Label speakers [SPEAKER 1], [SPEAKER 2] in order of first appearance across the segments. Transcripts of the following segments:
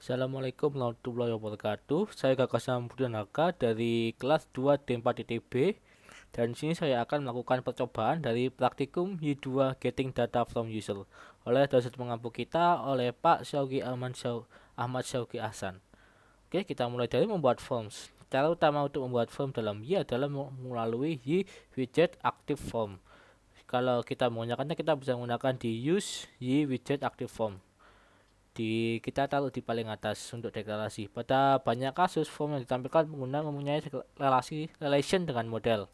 [SPEAKER 1] Assalamualaikum warahmatullahi wabarakatuh. Saya Kakak Sambudanaka dari kelas 2 D4.TB dan di sini saya akan melakukan percobaan dari praktikum Y2 Getting Data from User oleh dosen pengampu kita oleh Pak Ahmad Syauqi Ahsan. Oke, kita mulai dari membuat forms. Cara utama untuk membuat form dalam Y adalah melalui Y Widget Active Form. Kalau kita menggunakannya, kita bisa menggunakan di Use Y Widget Active Form. Kita taruh di paling atas untuk deklarasi. Pada banyak kasus, form yang ditampilkan pengguna mempunyai relation dengan model.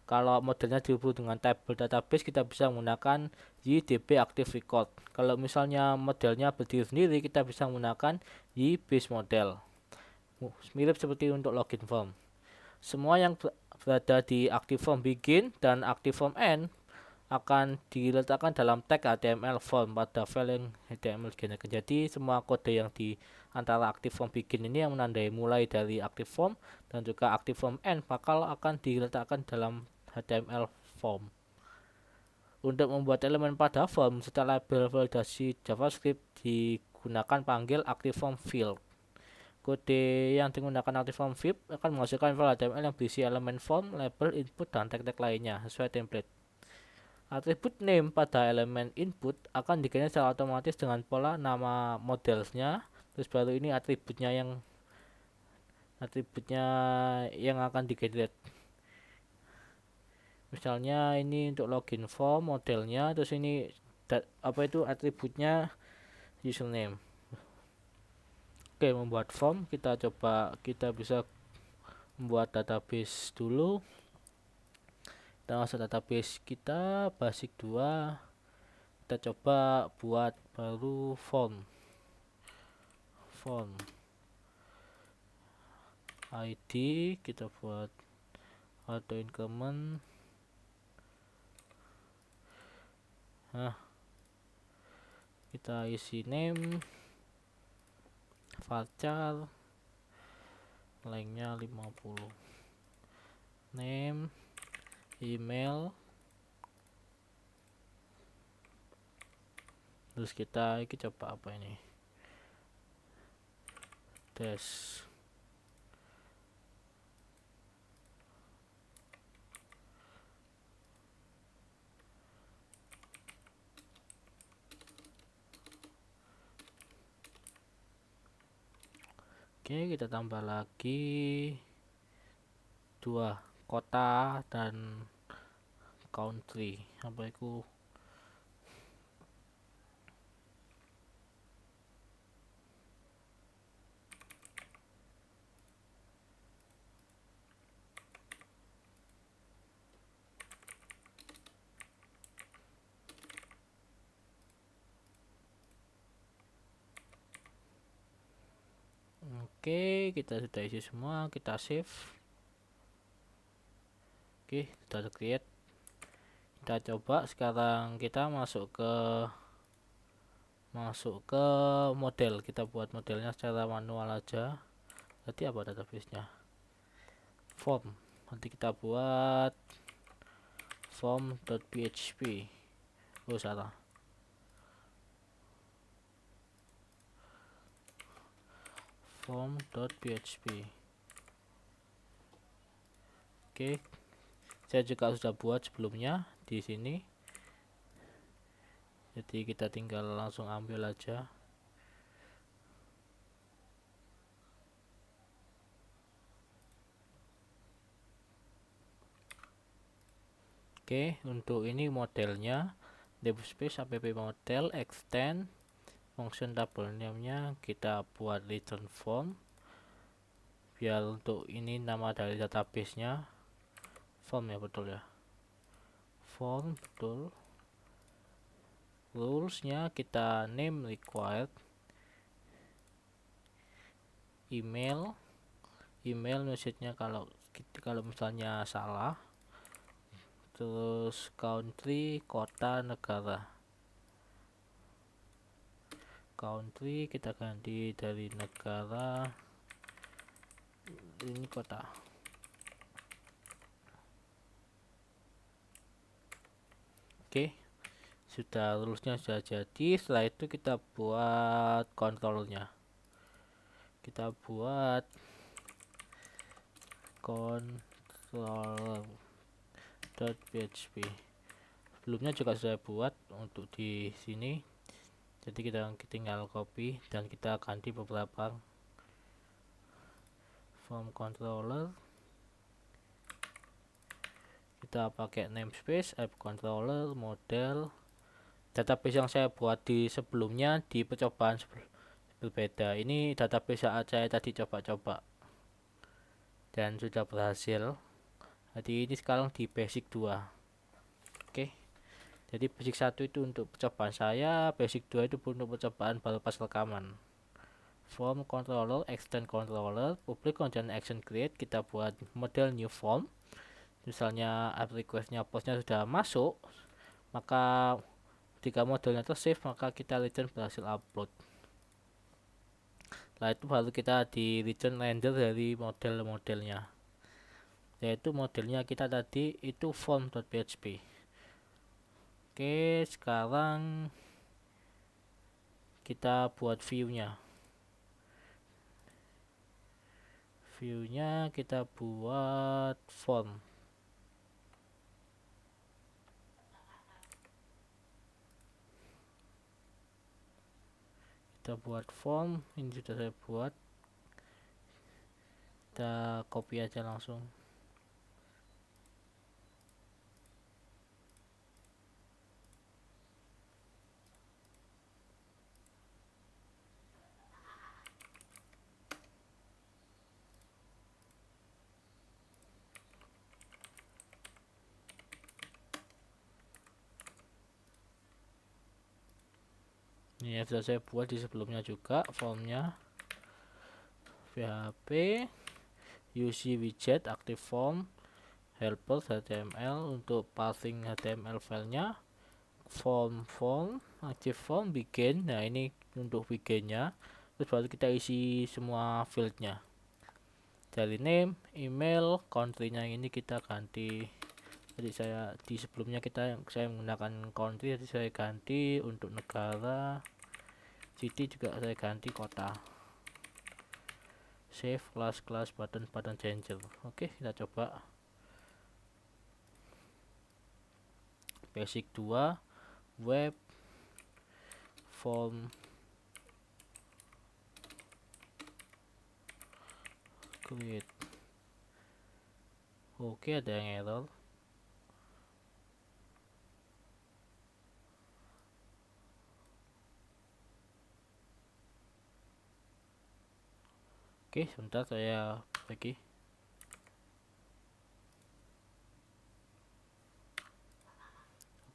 [SPEAKER 1] Kalau modelnya dihubung dengan table database, kita bisa menggunakan YDB Active Record. Kalau misalnya modelnya berdiri sendiri, kita bisa menggunakan YBase Model. Mirip seperti untuk login form. Semua yang berada di active form begin dan active form end akan diletakkan dalam tag HTML form pada file yang HTML generate. Jadi semua kode yang di antara active form begin ini yang menandai mulai dari active form dan juga active form end bakal akan diletakkan dalam HTML form. Untuk membuat elemen pada form, setelah label validasi JavaScript digunakan panggil active form field. Kode yang digunakan active form field akan menghasilkan file HTML yang berisi elemen form, label, input, dan tag-tag lainnya sesuai template. Atribut name pada elemen input akan diganti secara otomatis dengan pola nama modelnya. Terus baru ini atributnya yang akan digenerate. Misalnya ini untuk login form modelnya, terus ini atributnya username. Oke, membuat form kita bisa membuat database dulu. Kita masuk database kita basic 2. Kita coba buat baru form ID, kita buat auto increment. Nah, kita isi name, varchar, lengthnya 50, name, email, terus kita coba apa ini, tes. Oke, kita tambah lagi 2 kota dan country. Apa itu? Oke, kita sudah isi semua, kita save. Oke, sudah create. Kita coba sekarang kita masuk ke model. Kita buat modelnya secara manual aja. Tadi apa databasenya? Form. Nanti kita buat form.php. Oh, salah. Form.php. Oke, saya juga sudah buat sebelumnya di sini. Jadi kita tinggal langsung ambil aja. Oke, untuk ini modelnya dev space app model extend function table name-nya kita buat return form. Biar untuk ini nama dari database-nya form ya, betul ya. Form betul. Rules-nya kita name required, email message-nya kalau misalnya salah, terus country kota negara. Country kita ganti dari negara, ini kota. Oke, sudah rulesnya sudah jadi. Setelah itu kita buat kontrolnya. kita buat controller.php. Sebelumnya juga saya buat untuk di sini, jadi kita tinggal copy dan kita ganti beberapa form controller. Kita pakai namespace app controller model. Database yang saya buat di sebelumnya di percobaan berbeda. Ini database saat saya tadi coba-coba dan sudah berhasil. Jadi ini sekarang di basic 2. Oke. Jadi basic 1 itu untuk percobaan saya, basic 2 itu untuk percobaan baru pas rekaman. Form controller, extend controller, public content action create, kita buat model new form. Misalnya app requestnya postnya sudah masuk, maka jika modelnya tersave maka kita return berhasil upload. Setelah itu baru kita di return render dari model-modelnya, yaitu modelnya kita tadi itu form.php. Oke, sekarang kita buat view-nya. View-nya kita buat form. Kita buat form, ini sudah saya buat. Kita copy aja langsung. Ini yang sudah saya buat di sebelumnya juga formnya. PHP UC widget active form helper HTML untuk parsing HTML filenya, form active form begin. Nah ini untuk beginnya, terus baru kita isi semua fieldnya dari name, email, country-nya ini kita ganti. Jadi saya di sebelumnya saya menggunakan country, jadi saya ganti untuk negara, city juga saya ganti kota. Save class button changer. Oke, kita coba. Basic 2 web form create. Oke, ada yang error. Oke, sebentar saya pergi.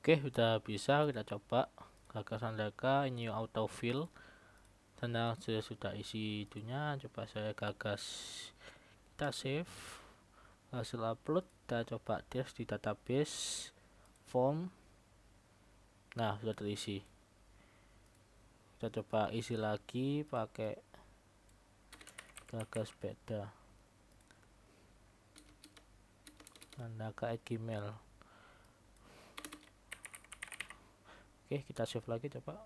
[SPEAKER 1] Oke, udah bisa. Kita coba gagasan Daka ini autofill. Tanda saya sudah isi itunya. Coba saya gagas. Kita save. Hasil upload. Kita coba test di database form. Nah, sudah terisi. Kita coba isi lagi pakai gagas beda. Nandaka@gmail. Oke, kita save lagi coba.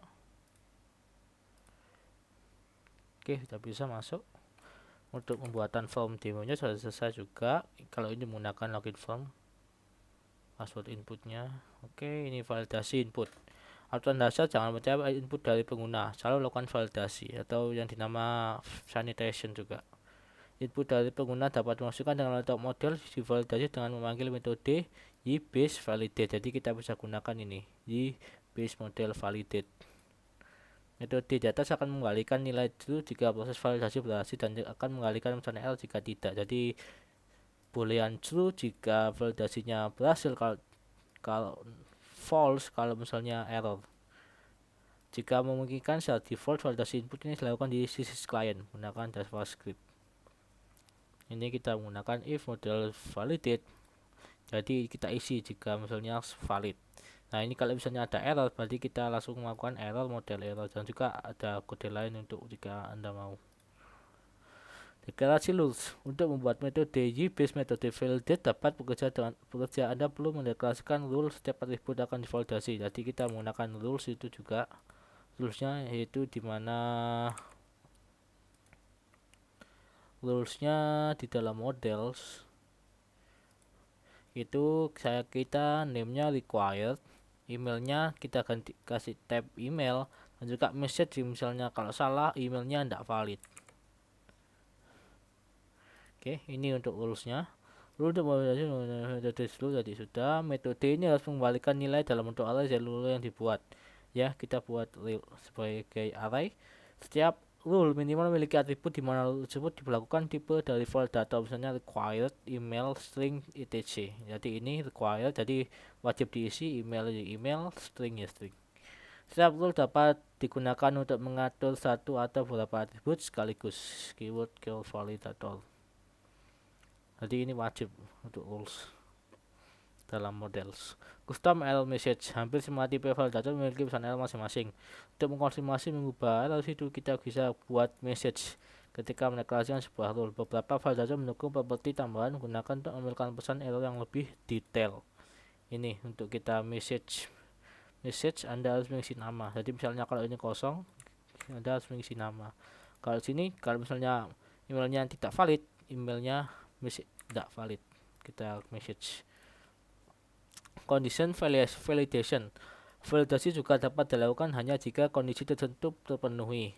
[SPEAKER 1] Oke, sudah bisa masuk. Untuk pembuatan form demonya sudah selesai juga. Kalau ini menggunakan login form, password inputnya. Oke, ini validasi input. Aturan dasar jangan percaya input dari pengguna, selalu lakukan validasi atau yang dinama sanitation juga. Input dari pengguna dapat dimasukkan dengan laptop model divalidasi dengan memanggil metode y-base-validate. Jadi kita bisa gunakan ini y-base-model validate. Metode di atas akan mengembalikan nilai true jika proses validasi berhasil dan akan mengalihkan misalnya L jika tidak. Jadi boolean true jika validasinya berhasil, kalau false kalau misalnya error. Jika memungkinkan, secara default validasi input ini dilakukan di sisi klien menggunakan JavaScript. Ini kita menggunakan if model validate. Jadi kita isi jika misalnya valid. Nah ini kalau misalnya ada error, berarti kita langsung melakukan error model error, dan juga ada kode lain untuk jika Anda mau. Deklarasi rules. Untuk membuat metode y-base metode validate dapat bekerja Anda perlu mendeklarasikan rules setiap atribut akan divalidasi. Jadi kita menggunakan rules itu juga. Rulesnya yaitu dimana rulesnya di dalam models itu kita name-nya required, emailnya kita ganti kasih tab email, dan juga message misalnya kalau salah emailnya tidak valid. Oke, ini untuk rulesnya. Rule untuk metode dulu tadi sudah. Metode ini harus mengembalikan nilai dalam bentuk array dari rule yang dibuat. Ya, kita buat sebagai array. Setiap rule minimal memiliki atribut di mana rule tersebut diberlakukan tipe dari file data, misalnya required, email, string, etc. Jadi ini required, jadi wajib diisi, email, string ya string. Setiap rule dapat digunakan untuk mengatur satu atau beberapa atribut sekaligus. Keyword validator. Jadi ini wajib untuk rules dalam models. Custom Error Message. Hampir semua tipe file data memiliki pesan error masing-masing. Untuk mengkonfirmasi mengubah error itu kita bisa buat message ketika mendeklarasikan sebuah rule. Beberapa file data mendukung properti tambahan menggunakan untuk memiliki pesan error yang lebih detail. Ini untuk kita message Anda harus mengisi nama. Jadi misalnya kalau ini kosong, Anda harus mengisi nama. Kalau sini, kalau misalnya emailnya tidak valid, emailnya tidak valid, kita message. Condition validation. Validasi juga dapat dilakukan hanya jika kondisi tertentu terpenuhi,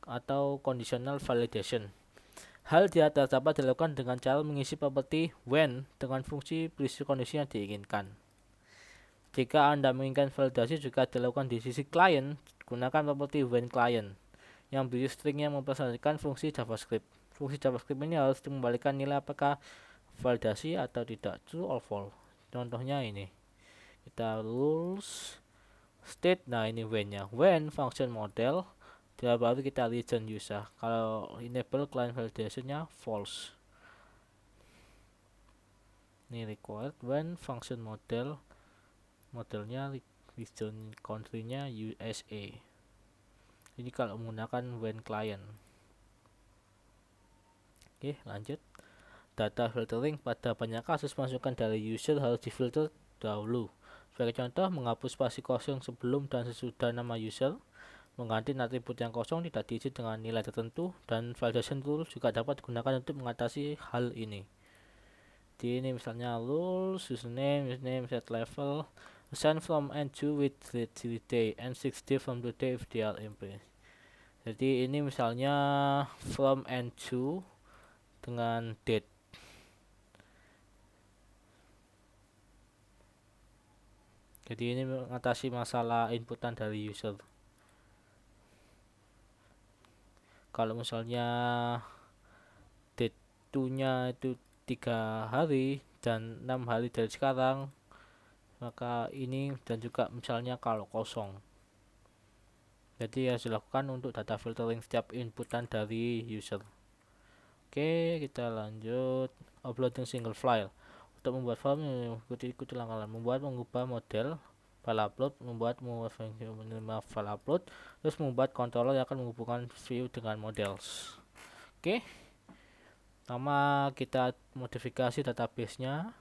[SPEAKER 1] atau conditional validation. Hal di atas dapat dilakukan dengan cara mengisi properti when dengan fungsi berisi kondisi yang diinginkan. Jika Anda menginginkan validasi juga dilakukan di sisi klien, gunakan properti when client yang berisi string yang mempresentasikan fungsi JavaScript. Fungsi JavaScript ini harus mengembalikan nilai apakah validasi atau tidak, true or false. Contohnya ini, kita rules state. Nah ini when-nya, when function model, baru kita return user. Kalau enable client validation-nya false. Ini required when function model, modelnya return country-nya USA. Ini kalau menggunakan when client. Oke, lanjut. Data filtering. Pada banyak kasus masukan dari user harus difilter dahulu. Sebagai contoh, menghapus spasi kosong sebelum dan sesudah nama user, mengganti atribut yang kosong tidak diisi dengan nilai tertentu, dan validation rule juga dapat digunakan untuk mengatasi hal ini. Di ini misalnya rules username set level, assign from and to with the day and 6 day from the day if they are empty. Jadi ini misalnya from and to dengan date. Jadi ini mengatasi masalah inputan dari user. Kalau misalnya date to-nya itu 3 hari dan 6 hari dari sekarang, maka ini, dan juga misalnya kalau kosong. Jadi harus dilakukan untuk data filtering setiap inputan dari user. Oke, kita lanjut. Uploading single file. Untuk membuat file, ikuti langkah-langkah. Membuat, mengubah model file upload, membuat menerima file upload, terus membuat controller yang akan menghubungkan view dengan models. Oke, pertama kita modifikasi database-nya.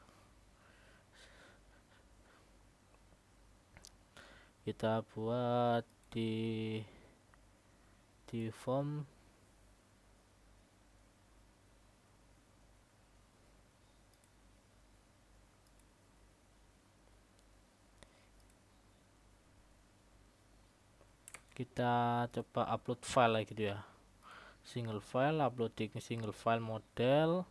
[SPEAKER 1] Kita buat di form kita coba upload file gitu ya, single file, uploading single file model,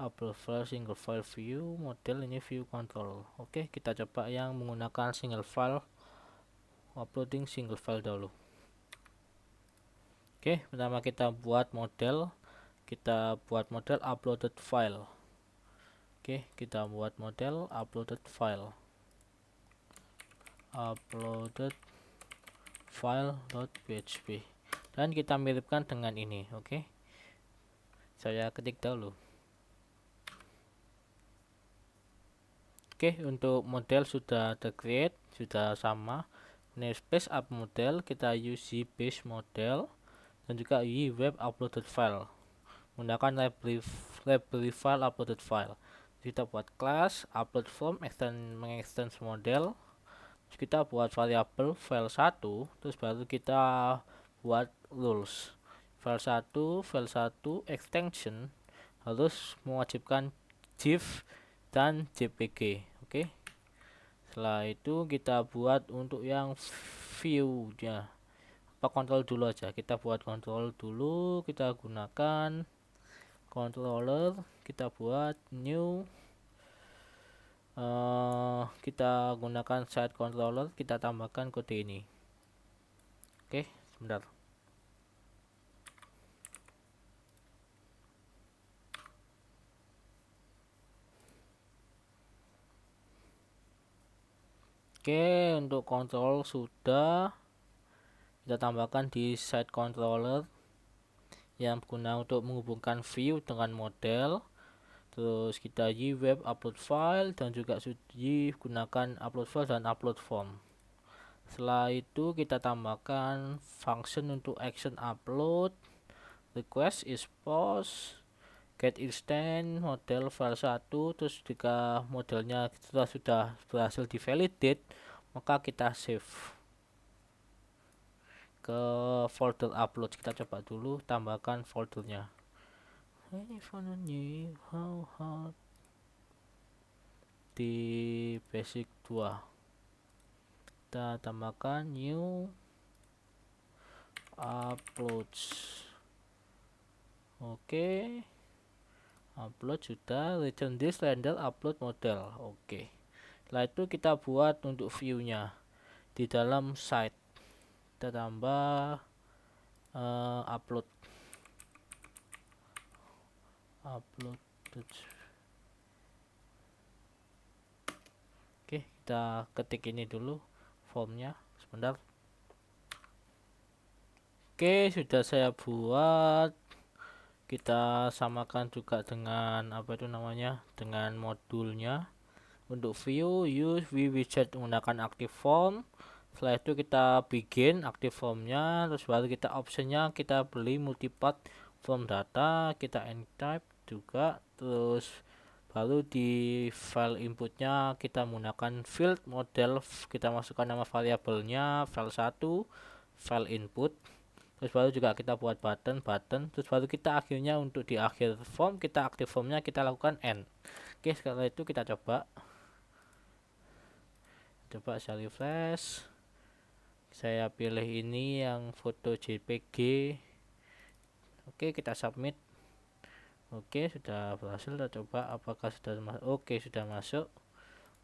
[SPEAKER 1] upload file single file view model, ini view control. Oke, kita coba yang menggunakan single file, uploading single file dulu. Oke, pertama kita buat model uploaded file. Oke, kita buat model uploaded file file.php, dan kita miripkan dengan ini. Oke, saya ketik dulu. Oke, untuk model sudah create, sudah sama. Namespace up model, kita use base model, dan juga web uploaded file menggunakan library file uploaded file. Kita buat class upload from, mengextend model. Terus kita buat variabel file 1, terus baru kita buat rules. file 1 extension harus mewajibkan GIF dan JPG. Oke. Setelah itu kita buat untuk yang view-nya. Kontrol dulu aja. Kita buat kontrol dulu, kita gunakan controller, kita buat new, kita gunakan site controller, kita tambahkan kode ini. Oke, sebentar. Oke, untuk kontrol sudah kita tambahkan di site controller yang guna untuk menghubungkan view dengan model. Terus kita web upload file dan juga gunakan upload file dan upload form. Setelah itu kita tambahkan function untuk action upload, request is post, get instant model file 1. Terus jika modelnya sudah berhasil di validate, maka kita save ke folder upload. Kita coba dulu tambahkan foldernya. How hard di basic 2. Kita tambahkan new uploads. Oke, upload sudah. Return this render upload model. Oke, setelah itu kita buat untuk view nya di dalam site. Kita tambah upload. Oke, kita ketik ini dulu formnya sebentar. Oke, sudah saya buat. Kita samakan juga dengan dengan modulnya. Untuk view, use widget menggunakan active form. Setelah itu kita bikin active formnya, terus baru kita optionnya kita beli multipart form data, kita type juga, terus baru di file inputnya kita menggunakan field model, kita masukkan nama variabelnya file 1 file input. Terus baru juga kita buat button, terus baru kita akhirnya untuk di akhir form kita active formnya kita lakukan end. Oke, setelah itu kita coba saya refresh, saya pilih ini yang foto JPG. Oke, kita submit. Oke, sudah berhasil. Kita coba apakah sudah masuk. Oke, sudah masuk.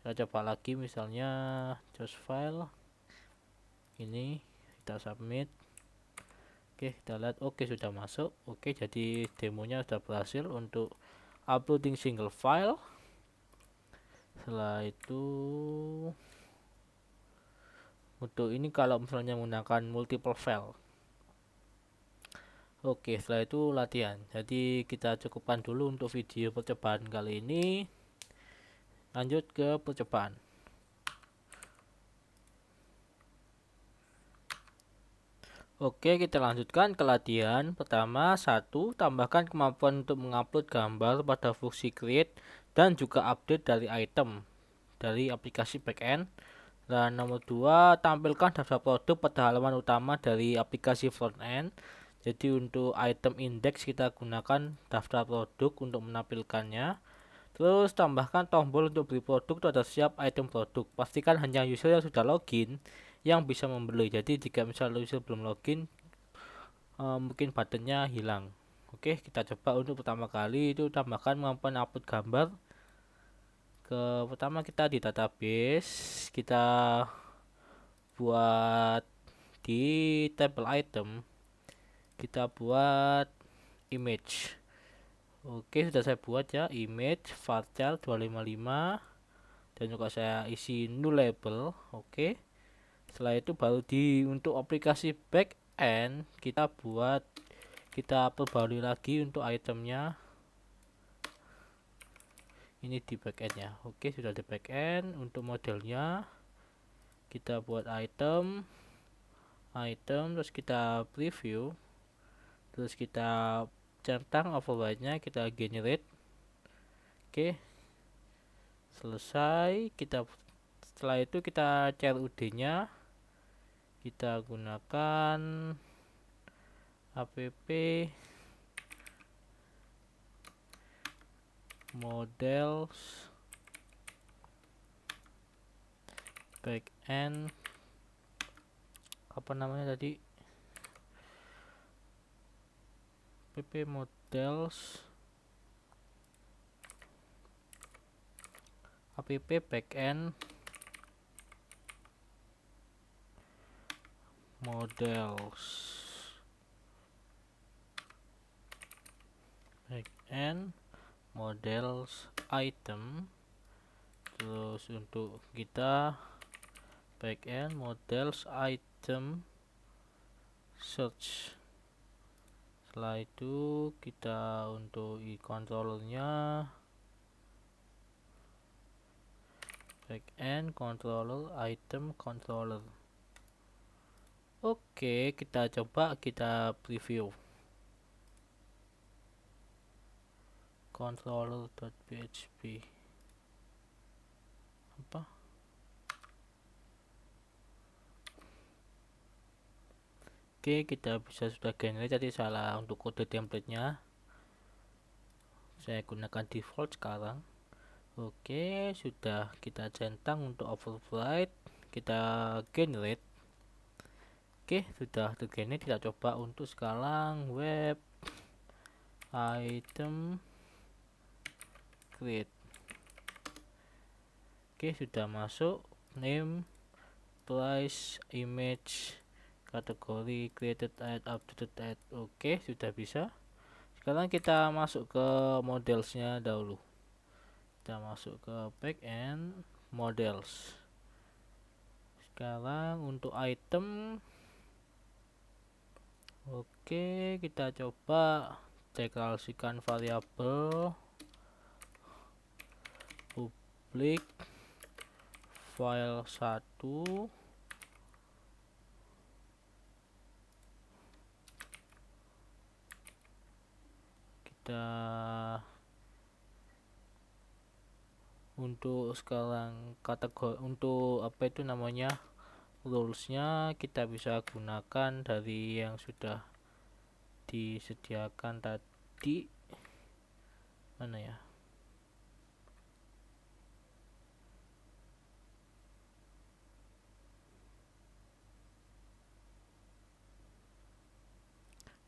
[SPEAKER 1] Kita coba lagi, misalnya choose file ini, kita submit. Oke, kita lihat. Oke, sudah masuk. Oke, jadi demonya sudah berhasil untuk uploading single file. Setelah itu untuk ini kalau misalnya menggunakan multiple file. Oke, setelah itu latihan. Jadi kita cukupkan dulu untuk video percobaan kali ini. Lanjut ke percobaan. Oke, kita lanjutkan ke latihan. Pertama, 1. Tambahkan kemampuan untuk mengupload gambar pada fungsi create dan juga update dari item dari aplikasi backend. Dan nomor 2, tampilkan daftar produk pada halaman utama dari aplikasi frontend. Jadi untuk item index kita gunakan daftar produk untuk menampilkannya. Terus tambahkan tombol untuk beli produk itu ada siap item produk. Pastikan hanya user yang sudah login yang bisa membeli. Jadi jika misalnya user belum login, mungkin buttonnya hilang. Oke, kita coba untuk pertama kali itu tambahkan kemampuan upload gambar. Pertama kita di database, kita buat di table item, kita buat image. Oke, sudah saya buat ya, image varchar 255 dan juga saya isi null label. Oke, setelah itu baru untuk aplikasi backend kita perbarui lagi untuk itemnya ini di backendnya. Oke, sudah di backend. Untuk modelnya kita buat item, terus kita preview, terus kita centang override-nya, kita generate. Oke, selesai. Setelah itu kita CRUD nya kita gunakan app models backend, apa namanya tadi, app models app backend models backend models item. Terus untuk kita backend models item search. Setelah itu kita untuk controllernya backend controller item controller. Oke, kita coba kita preview controller.php. Apa? Oke, kita bisa sudah generate, tadi salah untuk kode templatenya. Saya gunakan default sekarang. Oke, sudah kita centang untuk override, kita generate. Oke, sudah tergenerate. Kita coba untuk sekarang web item create. Oke, sudah masuk name, price, image, kategori, created at, updated at. Oke, sudah bisa. Sekarang kita masuk ke modelsnya dahulu. Kita masuk ke backend models. Sekarang untuk item, oke, kita coba deklarasikan variabel public file 1 kita untuk sekarang kategori untuk apa itu namanya rulesnya kita bisa gunakan dari yang sudah disediakan tadi. Mana ya?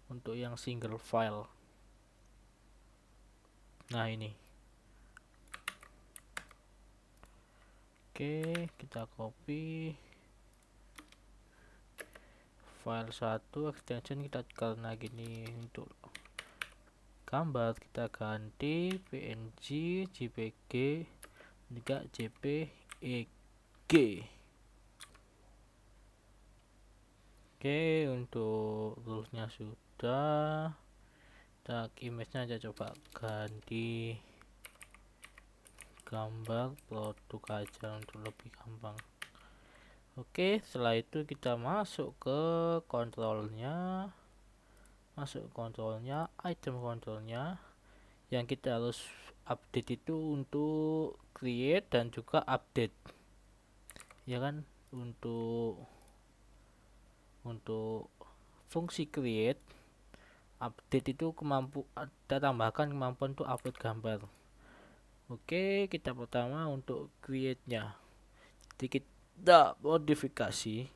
[SPEAKER 1] Untuk yang single file. Nah, ini. Oke, kita copy file 1 extension kita, karena gini untuk gambar kita ganti png, jpg, juga jpeg. Oke, untuk rulesnya sudah. Tak, image-nya aja coba ganti gambar produk aja untuk lebih gampang. Oke, setelah itu kita masuk ke kontrolnya, item kontrolnya. Yang kita harus update itu untuk create dan juga update, ya kan. Untuk fungsi create, update itu kita tambahkan kemampuan untuk upload gambar. Oke, kita pertama untuk create nya, jadi kita modifikasi.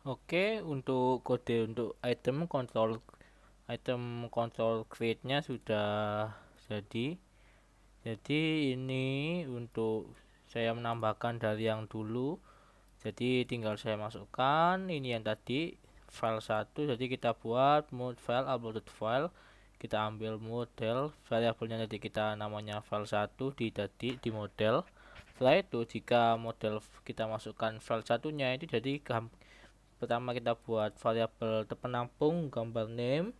[SPEAKER 1] Oke, untuk kode untuk item control create nya sudah jadi ini untuk saya menambahkan dari yang dulu. Jadi tinggal saya masukkan ini yang tadi file 1. Jadi kita buat mode file uploaded file, kita ambil model variabelnya, tadi kita namanya file 1 di model. Setelah itu jika model kita masukkan file satunya itu, jadi pertama kita buat variabel penampung gambar name,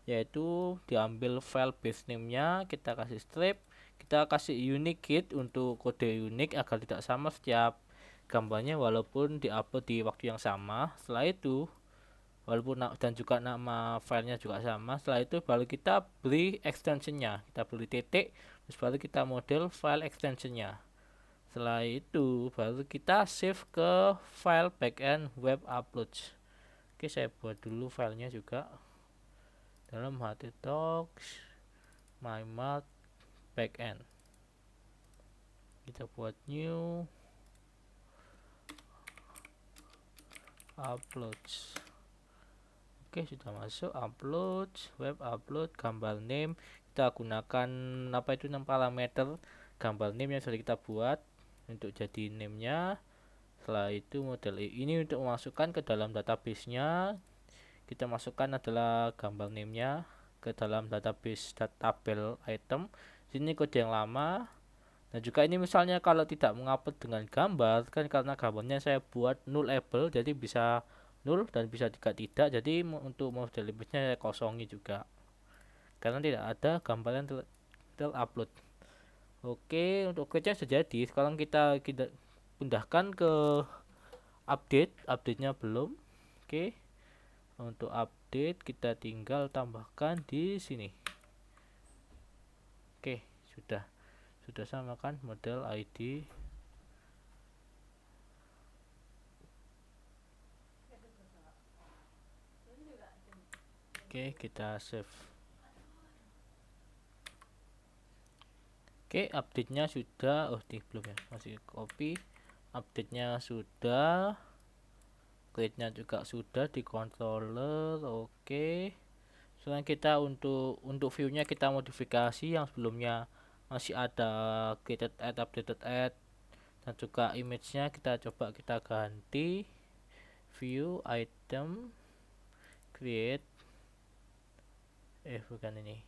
[SPEAKER 1] yaitu diambil file base name nya, kita kasih strip, kita kasih unique kit untuk kode unik agar tidak sama setiap gambarnya walaupun diupload di waktu yang sama. Setelah itu walaupun dan juga nama filenya juga sama. Setelah itu baru kita beri extensionnya, kita beri titik, terus baru kita model file extensionnya. Setelah itu baru kita save ke file backend web uploads. Oke, saya buat dulu filenya juga dalam htdocs mymat backend. Kita buat new uploads. Oke, sudah masuk upload, web upload, gambar name. Kita gunakan apa itu, 6 parameter gambar name yang sudah kita buat untuk jadi name-nya. Setelah itu model ini untuk memasukkan ke dalam database-nya. Kita masukkan adalah gambar name-nya ke dalam database tabel item. Sini kode yang lama. Dan juga ini misalnya kalau tidak mengupload dengan gambar, kan karena gambarnya saya buat nullable, jadi bisa null dan bisa tidak. Jadi untuk model image-nya saya kosongi juga karena tidak ada gambar yang terupload. Oke, untuk nya sudah jadi. Sekarang kita pindahkan ke update-nya belum. Oke, untuk update kita tinggal tambahkan di sini. Oke, sudah sama kan model ID. Oke, kita save. Oke, update-nya sudah. Oh, belum ya, masih copy. Update-nya sudah, create-nya juga sudah di controller. Oke, sekarang kita untuk view-nya kita modifikasi. Yang sebelumnya masih ada created add, updated add, dan juga image-nya kita coba kita ganti view item create, bukan ini.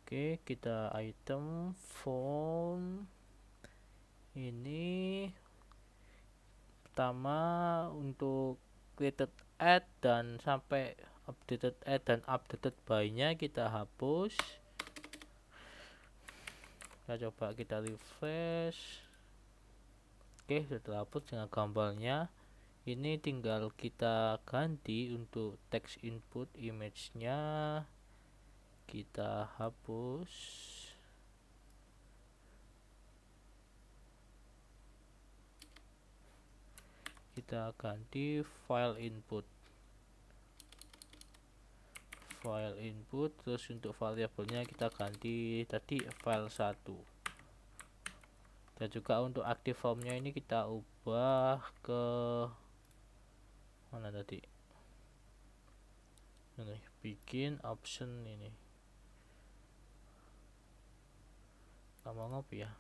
[SPEAKER 1] Oke, kita item form ini pertama untuk created add dan sampai updated add dan updated by nya kita hapus. Kita coba kita refresh. Oke, sudah hapus dengan gambarnya. Ini tinggal kita ganti untuk text input image-nya kita hapus. Kita ganti file input, terus untuk variabelnya kita ganti tadi file 1. Dan juga untuk active formnya ini kita ubah ke mana tadi, ini bikin option ini. Kamu ngopi ya.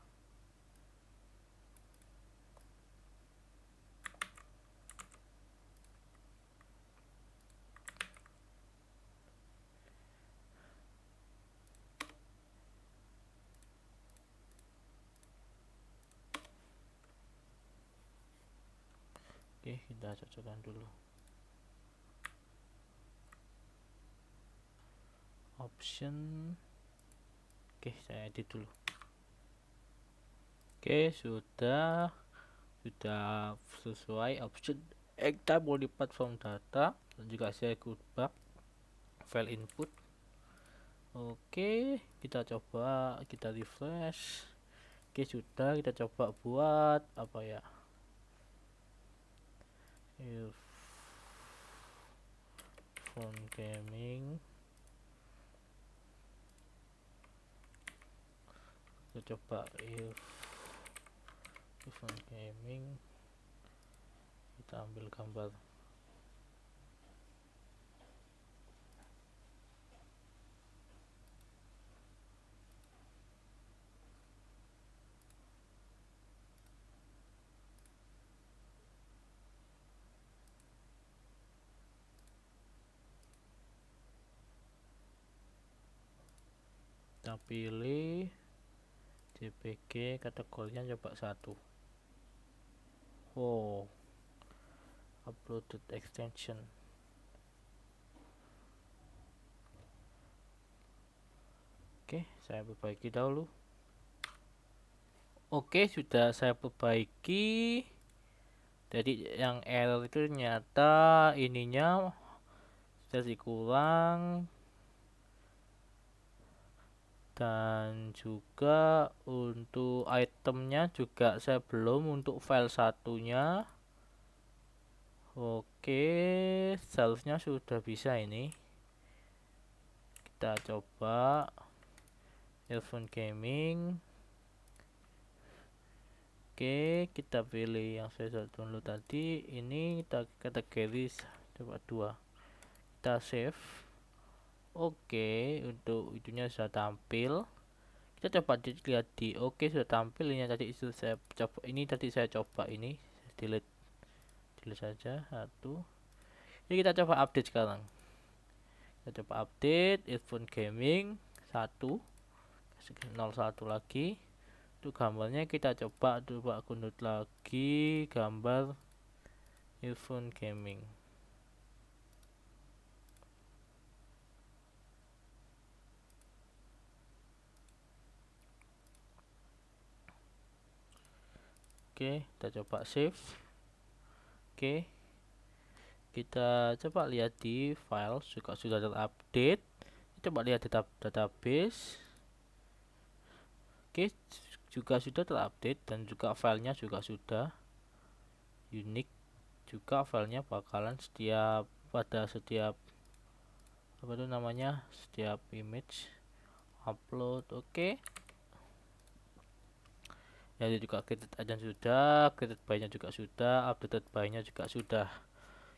[SPEAKER 1] Oke, kita cocokkan dulu option. Oke, saya edit dulu. Oke, sudah sesuai option type modified from data, dan juga saya ubah file input. Oke, kita coba kita refresh. Oke, sudah. Kita coba buat apa ya, if phone gaming. Kita coba if phone gaming, kita ambil gambar. Kita pilih JPG, kategorinya coba 1. Oh, uploaded extension. Oke, saya perbaiki dahulu. Oke, sudah saya perbaiki. Jadi yang error itu ternyata ininya sudah dikurang. Dan juga untuk itemnya juga saya belum untuk file satunya. Oke, seharusnya sudah bisa ini. Kita coba earphone gaming. Oke, kita pilih yang saya download tadi. Ini kita kategori coba 2. Kita save. Oke, untuk itunya sudah tampil. Kita coba lihat di oke sudah tampil. Ini tadi itu saya coba, ini tadi saya coba ini delete saja satu. Ini kita coba update sekarang. Kita coba update earphone gaming 1 01 lagi. Untuk gambarnya kita coba download lagi gambar earphone gaming. Oke, kita coba save. Oke, kita coba lihat di file juga sudah terupdate. Coba lihat database. Oke, juga sudah terupdate dan juga filenya juga sudah unik. Juga filenya bakalan setiap apa itu namanya, setiap image upload. Oke, ya juga created aja sudah, created by-nya juga sudah, updated by-nya juga sudah.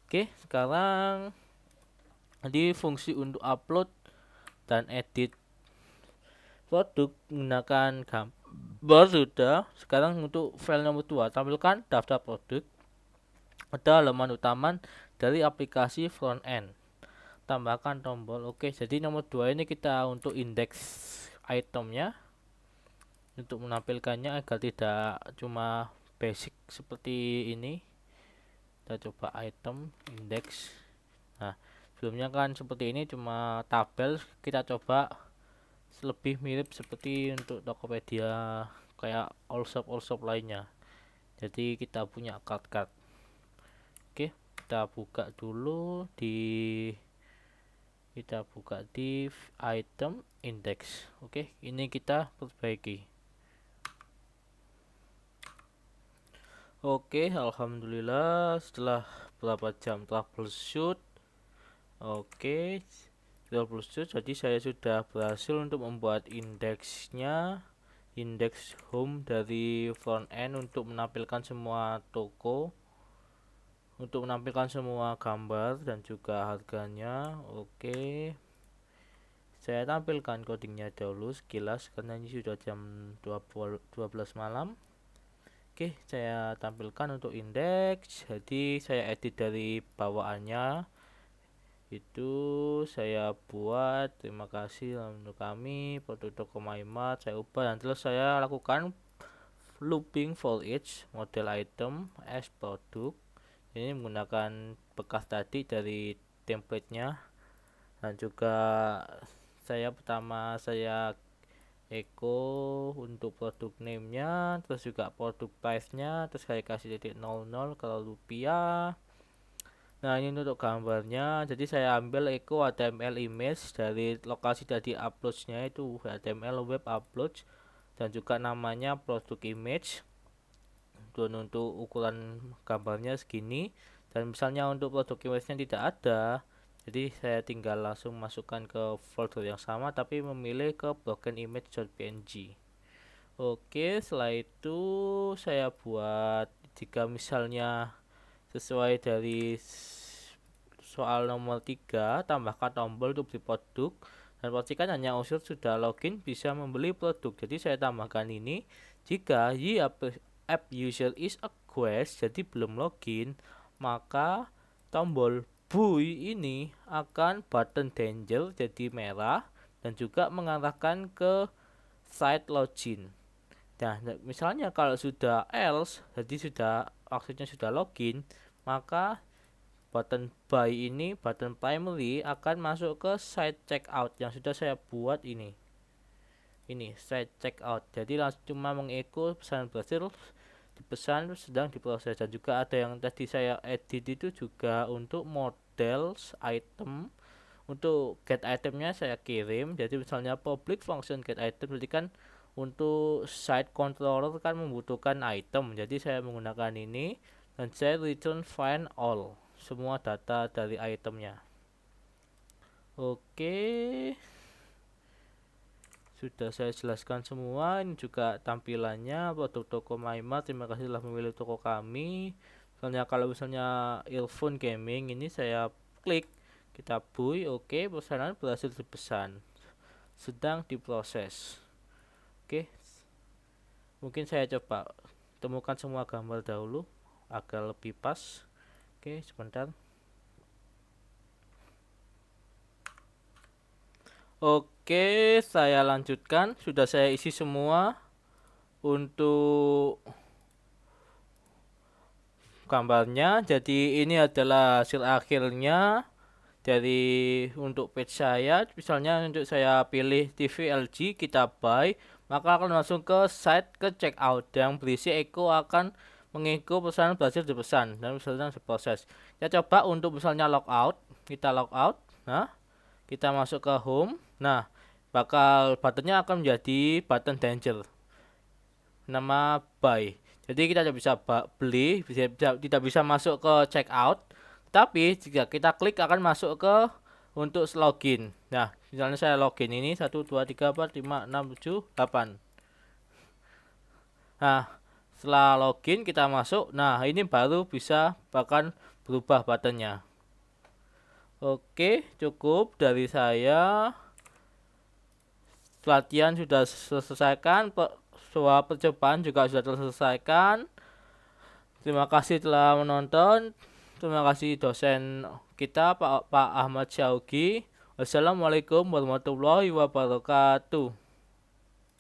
[SPEAKER 1] Oke, sekarang di fungsi untuk upload dan edit produk menggunakan gambar sudah. Sekarang untuk file nomor 2, tampilkan daftar produk. Ada halaman utama dari aplikasi front end. Tambahkan tombol. Oke, jadi nomor 2 ini kita untuk indeks itemnya, untuk menampilkannya agar tidak cuma basic seperti ini. Kita coba item index. Nah, sebelumnya kan seperti ini cuma tabel. Kita coba lebih mirip seperti untuk Tokopedia, kayak all shop lainnya. Jadi kita punya card. Oke, kita buka dulu kita buka di item index. Oke, ini kita perbaiki. Oke, alhamdulillah setelah berapa jam troubleshoot. Oke, troubleshoot, jadi saya sudah berhasil untuk membuat indeksnya, indeks home dari front end untuk menampilkan semua toko, untuk menampilkan semua gambar dan juga harganya. Oke, saya tampilkan codingnya dahulu sekilas karena ini sudah jam 12 malam. Oke, saya tampilkan untuk indeks. Jadi saya edit dari bawaannya, itu saya buat. Terima kasih untuk kami produk toko MyMart, saya ubah dan terus saya lakukan looping for each model item as produk. Ini menggunakan bekas tadi dari templatenya, dan juga pertama saya echo untuk produk name nya, terus juga produk price nya, terus saya kasih titik 00 kalau rupiah. Nah, ini untuk gambarnya. Jadi saya ambil echo HTML image dari lokasi tadi uploadsnya, itu HTML web upload, dan juga namanya produk image. Dan untuk ukuran gambarnya segini, dan misalnya untuk produk image-nya tidak ada, jadi saya tinggal langsung masukkan ke folder yang sama tapi memilih ke broken image.png. Oke, setelah itu saya buat, jika misalnya sesuai dari soal nomor 3, tambahkan tombol untuk beli produk dan pastikan hanya unsur sudah login bisa membeli produk. Jadi saya tambahkan ini, jika app user is a guest, jadi belum login, maka tombol buy ini akan button danger jadi merah dan juga mengarahkan ke site login. Nah, misalnya kalau sudah else, jadi maksudnya sudah login, maka button buy ini, button primary, akan masuk ke site checkout yang sudah saya buat ini site checkout. Jadi langsung cuma mengecho pesan berhasil dipesan sedang diproses. Dan juga ada yang tadi saya edit itu juga untuk models item Untuk get itemnya saya kirim. Jadi misalnya public function get item, jadi kan untuk site controller kan membutuhkan item, jadi saya menggunakan ini dan saya return find all, semua data dari itemnya. Oke, sudah saya jelaskan semua. Ini juga tampilannya produk toko MyMart. Terima kasih telah memilih toko kami. Misalnya kalau misalnya earphone gaming ini saya klik, kita buy, oke, pesanan berhasil dipesan, sedang diproses. Oke, mungkin saya coba temukan semua gambar dahulu agar lebih pas. Oke, sebentar. Oke, saya lanjutkan. Sudah saya isi semua untuk gambarnya. Jadi ini adalah hasil akhirnya dari untuk page saya. Misalnya untuk saya pilih TV LG, kita buy, maka akan langsung ke site ke checkout yang berisi Eko akan mengeko pesanan berhasil dipesan dan misalnya diproses. Kita coba untuk misalnya logout, kita logout. Nah, kita masuk ke home. Nah, bakal buttonnya akan menjadi button danger, nama buy. Jadi kita tidak bisa beli, tidak bisa masuk ke checkout. Tapi jika kita klik akan masuk ke untuk login. Nah, misalnya saya login ini 1 2 3 4 5 6 7 8. Nah, setelah login kita masuk. Nah, ini baru bisa bahkan berubah buttonnya. Oke, cukup dari saya. Pelatihan sudah selesaikan, sebuah percobaan juga sudah terselesaikan. Terima kasih telah menonton. Terima kasih dosen kita Pak Ahmad Syaugi. Wassalamualaikum warahmatullahi wabarakatuh.